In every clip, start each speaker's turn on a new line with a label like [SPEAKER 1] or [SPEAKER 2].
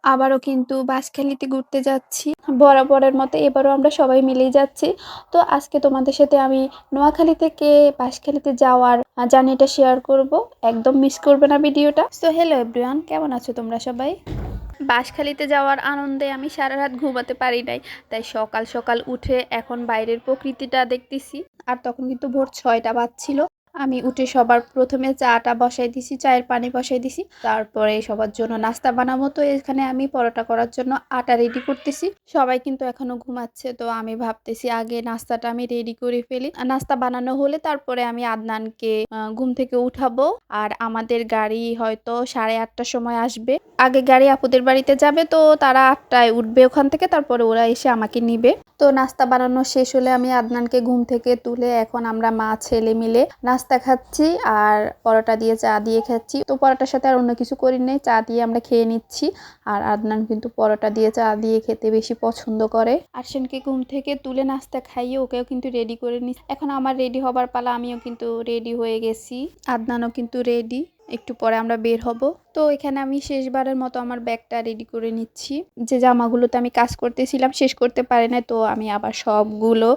[SPEAKER 1] আবারও কিন্তু বাঁশখালীতে ঘুরতে যাচ্ছি। বরাবরের মতো এবারও আমরা সবাই মিলেই যাচ্ছি। তো আজকে তোমাদের সাথে আমি নোয়াখালী থেকে বাঁশখালীতে যাওয়ার জার্নিটা শেয়ার করব। একদম মিস করবে না ভিডিওটা। সো হ্যালো এভরিওয়ান, কেমন আছো তোমরা সবাই? বাঁশখালীতে যাওয়ার আনন্দে আমি সারা রাত ঘুমাতে পারি নাই, তাই সকাল সকাল উঠে এখন বাইরের প্রকৃতিটা দেখতেছি। আর তখন কিন্তু ভোর 6টা বাজছিল। আমি উঠে সবার প্রথমে চাটা বসাই দিছি, চায়ের পানি বসাই দিছি, তারপরে সবার জন্য নাস্তা বানাবো। তো এখানে আমি পরোটা করার জন্য আটা রেডি করতেছি। সবাই কিন্তু এখনো ঘুমাচ্ছে, তো আমি ভাবতেছি আগে নাস্তাটা আমি রেডি করে ফেলি। নাস্তা বানানো হলে তারপরে আমি আদনানকে ঘুম থেকে উঠাবো। আর আমাদের গাড়ি হয়তো 8:30টার সময় আসবে। আগে গাড়ি আপুদের বাড়িতে যাবে, তো তারা 8টায় উঠবে ওখান থেকে, তারপরে ওরা এসে আমাকে নিবে। তো নাস্তা বানানো শেষ হলে আমি আদনানকে ঘুম থেকে তুলে এখন আমরা মা ছেলে মিলে নাস্তা খাচ্ছি আর পরোটা দিয়ে চা দিয়ে খাচ্ছি। তো পরোটার সাথে আর অন্য কিছু করি নেই, চা দিয়ে আমরা খেয়ে নিচ্ছি। আর আদনান কিন্তু পরোটা দিয়ে চা দিয়ে খেতে বেশি পছন্দ করে। আরশানকে ঘুম থেকে তুলে নাস্তা খাইয়ে ওকেও কিন্তু রেডি করে নিচ্ছি। এখন আমার রেডি হবার পালা, আমিও কিন্তু রেডি হয়ে গেছি, আদনানও কিন্তু রেডি। একটু পরে আমরা বের হব। তো এখানে আমি শেষবারের মতো আমার ব্যাগটা রেডি করে নিচ্ছি। যে জামাগুলোতে আমি কাজ করতেছিলাম শেষ করতে পারি না, তো আমি আবার সবগুলো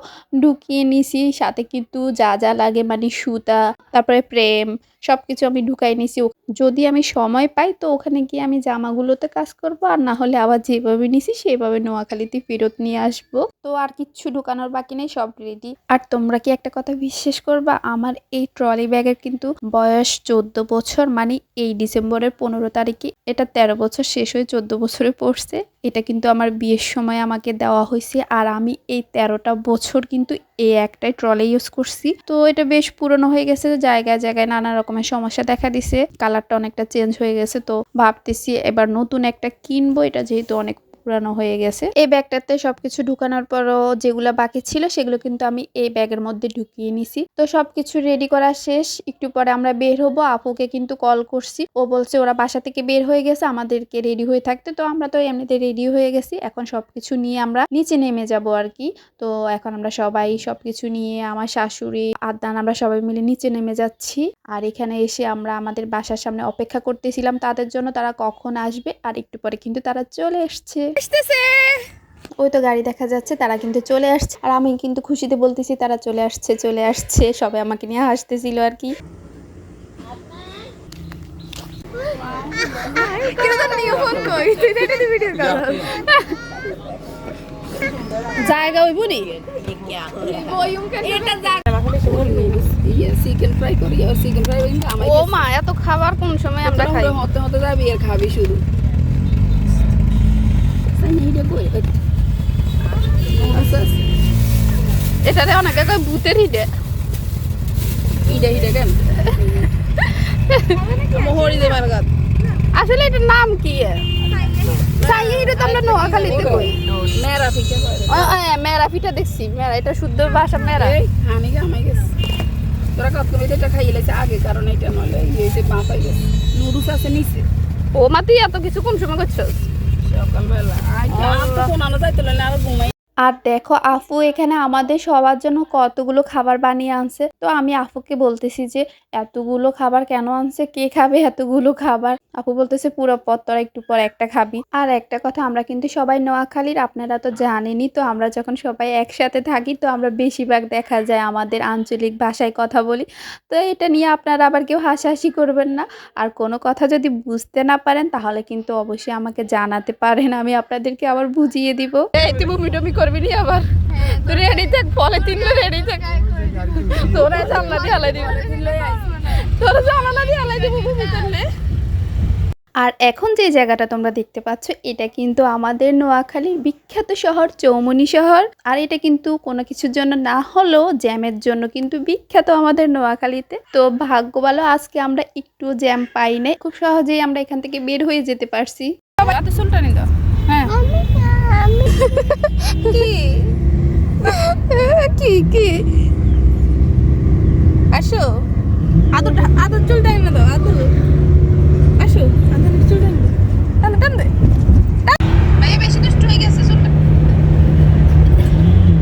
[SPEAKER 1] ঢুকিয়ে নিছি। সাথে কিন্তু যা যা লাগে মানে সুতা, তারপরে প্রেম, সবকিছু আমি ঢুকাই নিছি। যদি আমি সময় পাই তো ওখানে গিয়ে আমি জামাগুলোতে কাজ করব, আর না হলে আবার যেভাবে নিছি সেভাবে নোয়াখালীতে ফেরত নিয়ে আসবো। তো আর কিচ্ছু ঢুকানোর বাকি নেই, সব রেডি। আর তোমরা কি একটা কথা বিশ্বাস করবা, আমার এই ট্রলি ব্যাগের কিন্তু বয়স 14 বছর। মানে এই ডিসেম্বরের 15 তারিখে এটা 13 বছর শেষ হয়ে 14 বছরে পড়ছে। এটা কিন্তু আমার বিয়ের সময় আমাকে দেওয়া হয়েছে, আর আমি এই 13টা বছর কিন্তু এই একটাই ট্রলি ইউজ করছি। তো এটা বেশ পুরনো হয়ে গেছে, জায়গায় জায়গায় নানা রকমের সমস্যা দেখা দিছে, কালারটা অনেকটা চেঞ্জ হয়ে গেছে। তো ভাবতেছি এবার নতুন একটা কিনবো, এটা যেহেতু অনেক পুরানো হয়ে গেছে। এই ব্যাগটাতে সবকিছু ঢুকানোর পরও যেগুলো বাকি ছিল সেগুলো কিন্তু আমি এই ব্যাগের মধ্যে ঢুকিয়ে নিছি। তো সবকিছু রেডি করা শেষ, একটু পরে আমরা বের হবো। আপুকে কিন্তু কল করছি, ও বলছে ওরা বাসা থেকে বের হয়ে গেছে, আমাদেরকে রেডি হয়ে থাকতে। তো আমরা তো এমনিতে রেডি হয়ে গেছি, এখন সবকিছু নিয়ে আমরা নিচে নেমে যাব আর কি। তো এখন আমরা সবাই সবকিছু নিয়ে, আমার শাশুড়ি, আদনান, আমরা সবাই মিলে নিচে নেমে যাচ্ছি। আর এখানে এসে আমরা আমাদের বাসার সামনে অপেক্ষা করতেছিলাম তাদের জন্য, তারা কখন আসবে। আর একটু পরে কিন্তু তারা চলে আসছে। ওই তো গাড়ি দেখা যাচ্ছে, তারা কিন্তু চলে আসছে। আর আমি কিন্তু খুশিতে বলতেছি তারা চলে আসছে চলে আসছে, সবাই আমাকে নিয়ে হাসতেছিল আর কি। জায়গা ওই বুনি চিকেন ফ্রাই করি, আর চিকেন ফ্রাই ও মা, এত খাবার কোন সময় আমরা খাই? হতে হতে যাবি আর খাবি শুধু। এটারে অনেকে কয় ভূতের হিডে। হিডে হিডে কেন? মোহরি দেবার গাত। আসলে এটার নাম কি? সাইয়ে হিডে তো আমরা নোয়াখালীতে কই। মেরা পিঠা কয়। মেরা পিঠা দেখছি, মেরা এটা শুদ্ধ ভাষা মেরা। আমি জামাই গেছি। তোরা কত করে এটা খাইলেছে আগে, কারণ এটা নলে এই যে মা পাই গেছে। নুডলস আছে নিচে। ও মা, তুই এত কিছু কোন সময় করছস? সকালবেলা। তো কোন আলো যাইতে না, আর ঘুমাই। আর দেখো আফু এখানে আমাদের সবার জন্য কতগুলো খাবার বানিয়ে আনছে। তো আমি আফুকে বলতেছি যে এতগুলো খাবার কেন আনছে, কে খাবে এতগুলো খাবার? আপু বলতেছে পুরো পথ তোরা একটু পর একটা খাবি। আর একটা কথা, আমরা কিন্তু সবাই নোয়াখালীর, আপনারা তো জানেনই। তো আমরা যখন সবাই একসাথে থাকি তো আমরা বেশিরভাগ দেখা যায় আমাদের আঞ্চলিক ভাষায় কথা বলি। তো এটা নিয়ে আপনারা আবার কেউ হাসাহাসি করবেন না। আর কোনো কথা যদি বুঝতে না পারেন তাহলে কিন্তু অবশ্যই আমাকে জানাতে পারেন, আমি আপনাদেরকে আবার বুঝিয়ে দিব। তুই বমি টমি করবি নি আবার? তুই রেডি থাক, পলিথিন রেডি থাক। তোরা জানলা দিয়ে হালাই দিবি, তোরা জানলা দিয়ে হালাই দিবি বমি করলে। আর এখন যে জায়গাটা তোমরা দেখতে পাচ্ছ এটা কিন্তু আমাদের নোয়াখালীর বিখ্যাত শহর চৌমুহনী শহর। আর এটা কিন্তু কোনো কিছুর জন্য না হলেও জ্যামের জন্য কিন্তু বিখ্যাত আমাদের নোয়াখালীতে। তো ভাগ্য ভালো আজকে আমরা একটু জ্যাম পাই নাই, খুব সহজেই আমরা এখান থেকে বের হয়ে যেতে পারছি। হ্যাঁ কি কি আসো, আদর আদর চুল টাইম না দাও, আদর আসো, আদর চুল টাইম টান টান দে। ভাই বেশি দুষ্ট হয়ে গেছে, চুলটা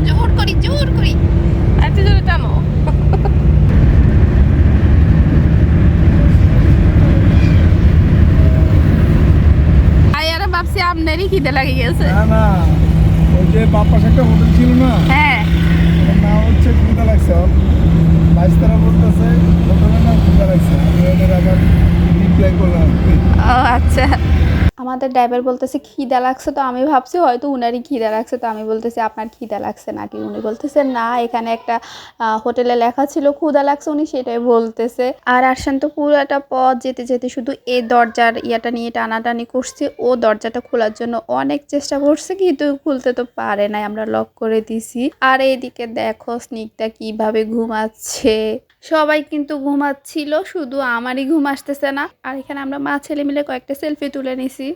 [SPEAKER 1] জোর করি এত জোরে টানো। আয়ারা ভাবছি আপনারই খিদে লাগে গেছে।
[SPEAKER 2] না না, ওই যে বাপ পাশে একটা হোটেল ছিল না,
[SPEAKER 1] হ্যাঁ
[SPEAKER 2] ওটার নাম হচ্ছে খিদে লাগছে। বাইশ তারা বলতেছে হোটেলের নাম খিদে লাগছে, আমি ওদের আবার রিপ্লাই করলাম।
[SPEAKER 1] ও আচ্ছা। আমাদের ড্রাইভার বলতেছে খিদা লাগছে, তো আমি ভাবছি হয়তো উনারই খিদা লাগছে, তো আমি বলতেছি আপনার খিদা লাগছে নাকি? উনি বলতেছে না, এখানে একটা হোটেলে লেখা ছিল ক্ষুদা লাগছে, উনি সেটাই বলতেছে। আর আরশান তো পুরাটা পথ যেতে যেতে শুধু এই দরজার ইয়াটা নিয়ে টানাটানি করছে, ও দরজাটা খোলার জন্য অনেক চেষ্টা করছে কিন্তু খুলতে তো পারে নাই, আমরা লক করে দিছি। আর এইদিকে দেখো স্নিগ্ধা কিভাবে ঘুমাচ্ছে, সবাই কিন্তু ঘুমাচ্ছিল, শুধু আমারই ঘুম আসতেছে না। আর এখানে আমরা মা ছেলে মিলে কয়েকটা সেলফি তুলে নিছি।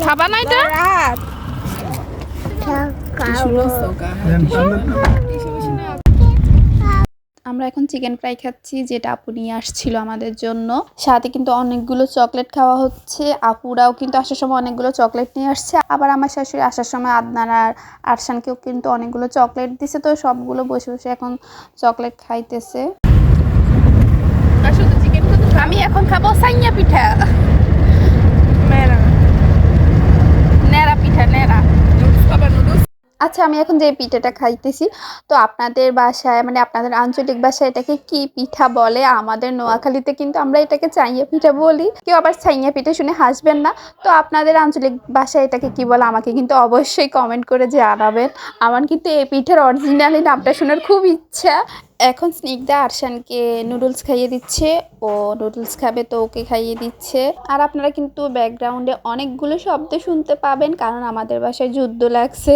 [SPEAKER 1] খাবা না এটা? আমরা এখন চিকেন ফ্রাই খাচ্ছি, যেটা আপু নিয়ে আসছিল আমাদের জন্য। সাথে কিন্তু অনেকগুলো চকলেট খাওয়া হচ্ছে। আপুরাও কিন্তু আসার সময় অনেকগুলো চকলেট নিয়ে আসছে, আবার আমার শাশুড়ি আসার সময় আদনান আর আরশানকেও কিন্তু অনেকগুলো চকলেট দিছে। তো সবগুলো বসে বসে এখন চকলেট খাইতেছে। আমি এখন খাবো সাইয়া পিঠা, নেড়া পিঠা, নেড়া। আচ্ছা, আমি এখন যে পিঠাটা খাইতেছি, তো আপনাদের বাসায় মানে আপনাদের আঞ্চলিক ভাষায় এটাকে কি পিঠা বলে? আমাদের নোয়াখালীতে কিন্তু আমরা এটাকে চাইয়া পিঠা বলি। কেউ আবার চাইয়া পিঠা শুনে হাসবেন না। তো আপনাদের আঞ্চলিক ভাষায় এটাকে কি বলে আমাকে কিন্তু অবশ্যই কমেন্ট করে জানাবেন। আমার কিন্তু এই পিঠার অরিজিনালি নামটা শোনার খুব ইচ্ছা। এখন স্নিগ্ধা আরশানকে নুডলস খাইয়ে দিচ্ছে, ও নুডলস খাবে তো ওকে খাইয়ে দিচ্ছে। আর আপনারা কিন্তু ব্যাকগ্রাউন্ডে অনেকগুলো শব্দ শুনতে পাবেন, কারণ আমাদের বাসায় যুদ্ধ লাগছে।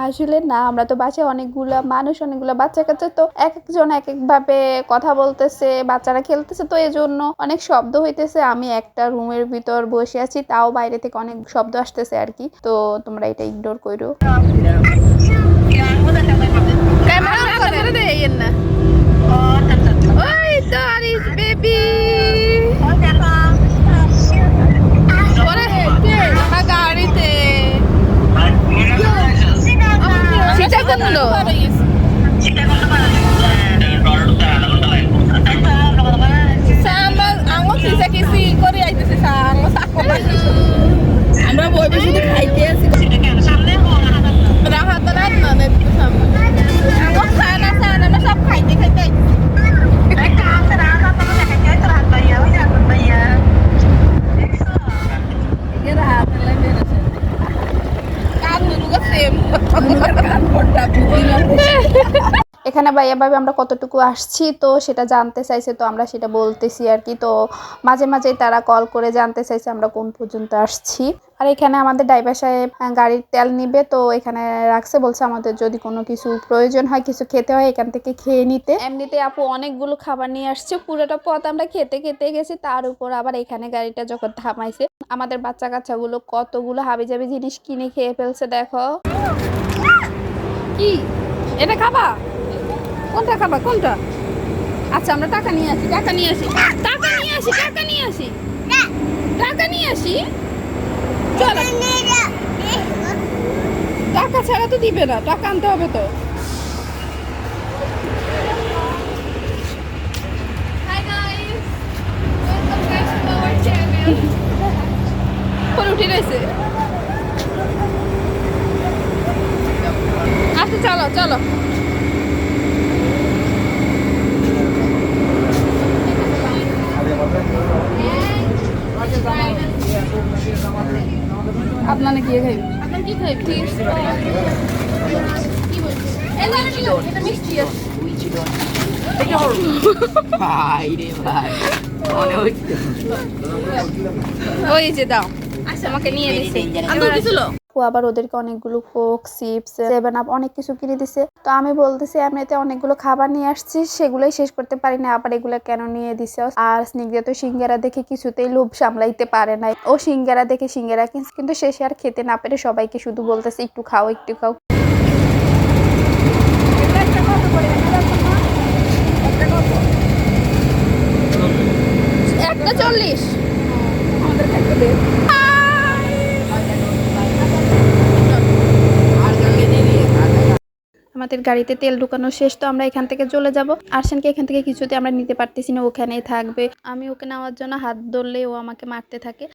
[SPEAKER 1] আসলে না, আমরা তো বাসায় অনেকগুলো মানুষ, অনেকগুলো বাচ্চা কাচ্চা, তো এক একজন এক একভাবে কথা বলতেছে, বাচ্চারা খেলতেছে, তো এই জন্য অনেক শব্দ হইতেছে। আমি একটা রুমের ভিতর বসে আছি, তাও বাইরে থেকে অনেক শব্দ আসতেছে আর কি, তো তোমরা এটা ইগনোর করো। আমরা বইবে শুধু খাইতে আছি। সব খাইতে খাইতে এখানে ভাইয়া ভাবি আমরা কতটুকু আসছি তো সেটা জানতে চাইছে, তো আমরা সেটা বলতেছি আর কি। তো মাঝে মাঝে তারা কল করে জানতে চাইছে আমরা কোন পর্যন্ত আসছি। আর এখানে আমাদের ড্রাইভার সাহেব গাড়ির তেল নিবে, তো এখানে রাখছে, বলছে আমাদের যদি কোনো কিছু প্রয়োজন হয়, কিছু খেতে হয়, এখান থেকে খেয়ে নিতে। এমনিতে আপু অনেকগুলো খাবার নিয়ে আসছে, পুরোটা পথ আমরা খেতে খেতে গেছি, তার উপর আবার এখানে গাড়িটা যখন থামাইছে, আমাদের বাচ্চা কাচ্চাগুলো কতগুলো হাবিজাবি জিনিস কিনে খেয়ে ফেলছে। দেখো কি এটা খাবা, কোনটা খাবা, কোনটা? আচ্ছা আমরা টাকা নিয়ে আসি, টাকা নিয়ে আসি, টাকা নিয়ে আসি, টাকা নিয়ে আসি, টাকা নিয়ে আসি। চলো, টাকা ছাড়া তো দিবে না, টাকা আনতে হবে তো। উঠে রয়েছে। আচ্ছা চলো চলো। আপনারা কি খাইবেন? আপনারা কি খাইবেন? প্লিজ কি বলছেন? এটা মিষ্টি আছে। এটা হলো ভাই রে ভাই মনে হচ্ছে ওই যে দাও। আচ্ছা আমাকে নিয়ে দিছে। আন্দর দিছিল। ও আবার ওদেরকে অনেকগুলো কোক, চিপস, 7 আপ অনেক কিছু কিনে দিছে। তো আমি বলতেছি এমনিতে অনেকগুলো খাবার নিয়ে আসছি, সেগুলোই শেষ করতে পারি না, আবার এগুলো কেন নিয়ে দিছে। আর স্নিগ্ধা তো সিঙ্গারা দেখে কিছুতেই লোভ সামলাইতে পারে না, ও সিঙ্গারা দেখে সিঙ্গারা কিন্তু শেষে আর খেতে না পেরে সবাইকে শুধু বলতেছে একটু খাও, একটু খাও। একটা 40 আমাদের একটা দে। আর গাঙ্গে দিয়ে আমাদের গাড়িতে তেল ঢুকানো শেষ, তো আমরা এখান থেকে চলে যাব। আরশানকে এখান থেকে কিছুতে আমরা নিতে পারতেছি না, ওখানেই থাকবে। আমি ওকে নেওয়ার জন্য হাত ধরলে ও আমাকে মারতে থাকে।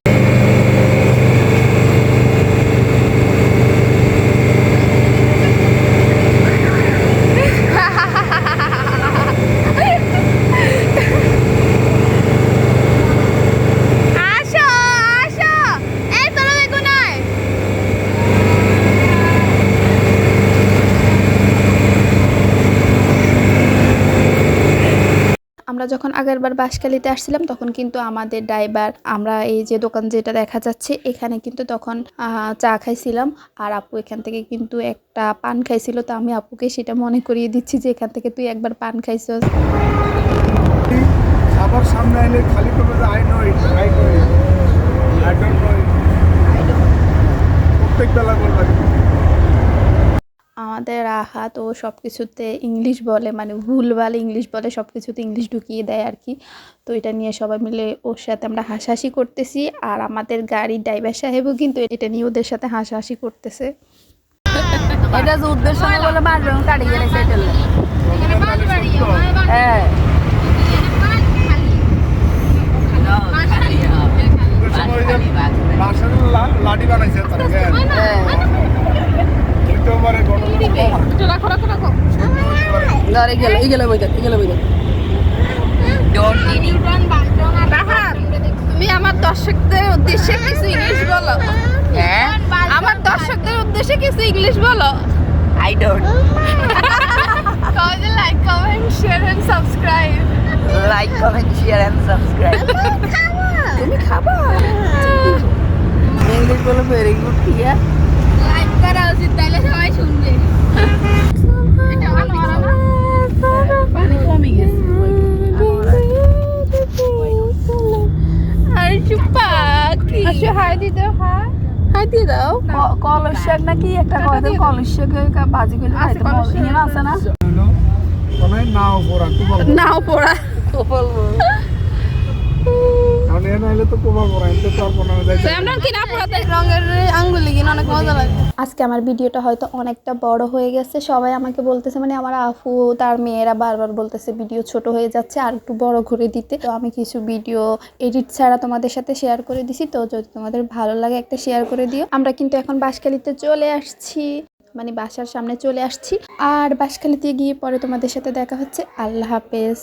[SPEAKER 1] আমরা যখন আগেরবার বাঁশখালীতে আসছিলাম তখন কিন্তু আমাদের ড্রাইভার, আমরা এই যে দোকান যেটা দেখা যাচ্ছে এখানে কিন্তু তখন চা খাইছিলাম, আর আপু এখান থেকে কিন্তু একটা পান খাইছিল। তো আমি আপুকে সেটা মনে করিয়ে দিচ্ছি যে এখান থেকে তুই একবার পান খাইছস।
[SPEAKER 2] খাবার সামনে এলে খালি করবে যে I know it, I know it, I don't know it, প্রত্যেক বেলা বলবে।
[SPEAKER 1] আমাদের আহাত ও সব কিছুতে ইংলিশ বলে, মানে ভুলভাল ইংলিশ বলে, সব কিছুতে ইংলিশ ঢুকিয়ে দেয় আর কি। তো এটা নিয়ে সবাই মিলে ওর সাথে আমরা হাসাহাসি করতেছি, আর আমাদের গাড়ির ড্রাইভার সাহেবও কিন্তু এটা নিয়ে ওদের সাথে হাসাহাসি করতেছে।
[SPEAKER 3] এটা যে উদ্দেশ্য বলে মারবে কাটি গেলে সেটা হ্যাঁ
[SPEAKER 2] লাঠি বানাইছে তারা
[SPEAKER 3] ধরে গেল এই গেলে বইটা এই গেলে বইটা
[SPEAKER 4] তুমি আমার দর্শকদের উদ্দেশ্যে কিছু ইংলিশ বলো।
[SPEAKER 3] হ্যাঁ
[SPEAKER 4] আমার দর্শকদের উদ্দেশ্যে কিছু ইংলিশ বলো।
[SPEAKER 3] I don't
[SPEAKER 4] like comment share and subscribe.
[SPEAKER 3] Like comment share and subscribe. তুমি খাবা ইংলিশ বলে ভেরি গুড টিয়া
[SPEAKER 4] লাইক করা উচিত, তাইলে সবাই শুনবে। এটা ভালো না?
[SPEAKER 3] পানি কমে গেছে
[SPEAKER 4] আর চুপা কি আসো হাই দি দাও, হাই দি দাও।
[SPEAKER 3] কলস শাক নাকি একটা কথা কলস শাক ভাজি করে খাইতে ইয়ে আছে না
[SPEAKER 2] নাও পড়া কুবা
[SPEAKER 4] নাও পড়া
[SPEAKER 2] কারণ এ নাইলে তো কুবা পড়া এতে তো আর কোনো যাইতে
[SPEAKER 4] আমরা কি না পড়াতে রঙের আঙ্গুলি কিনা অনেক মজা লাগে।
[SPEAKER 1] আজকে আমার ভিডিওটা হয়তো অনেকটা বড় হয়ে গেছে, সবাই আমাকে বলতেছে, মানে আমার আফু তার মেয়েরা বারবার বলতেছে ভিডিও ছোট হয়ে যাচ্ছে, আর একটু বড় করে দিতে। তো আমি কিছু ভিডিও এডিট ছাড়া তোমাদের সাথে শেয়ার করে দিছি, তো যদি তোমাদের ভালো লাগে একটা শেয়ার করে দিও। আমরা কিন্তু এখন বাঁশখালীতে চলে আসছি, মানে বাসার সামনে চলে আসছি, আর বাঁশখালীতে গিয়ে পরে তোমাদের সাথে দেখা হচ্ছে। আল্লাহ হাফেজ।